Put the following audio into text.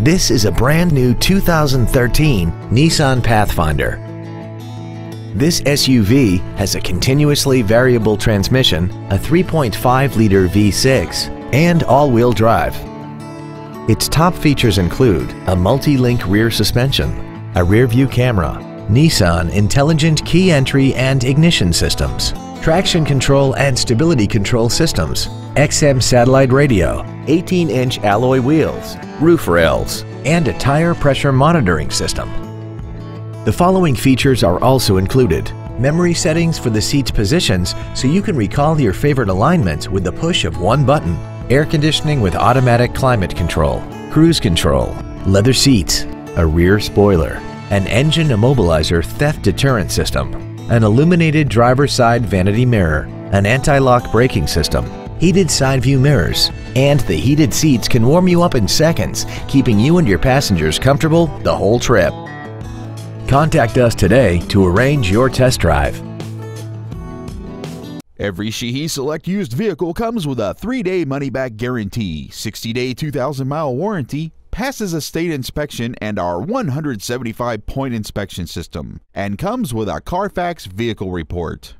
This is a brand new 2013 Nissan Pathfinder. This SUV has a continuously variable transmission, a 3.5-liter V6, and all-wheel drive. Its top features include a multi-link rear suspension, a rear-view camera, Nissan Intelligent Key Entry and Ignition Systems, traction control and stability control systems, XM satellite radio, 18-inch alloy wheels, roof rails, and a tire pressure monitoring system. The following features are also included: memory settings for the seat's positions so you can recall your favorite alignment with the push of one button, air conditioning with automatic climate control, cruise control, leather seats, a rear spoiler, an engine immobilizer theft deterrent system, an illuminated driver's side vanity mirror, an anti-lock braking system, heated side view mirrors, and the heated seats can warm you up in seconds, keeping you and your passengers comfortable the whole trip. Contact us today to arrange your test drive. Every Sheehy Select used vehicle comes with a 3-day money-back guarantee, 60-day 2,000-mile warranty, passes a state inspection and our 175-point inspection system, and comes with a Carfax vehicle report.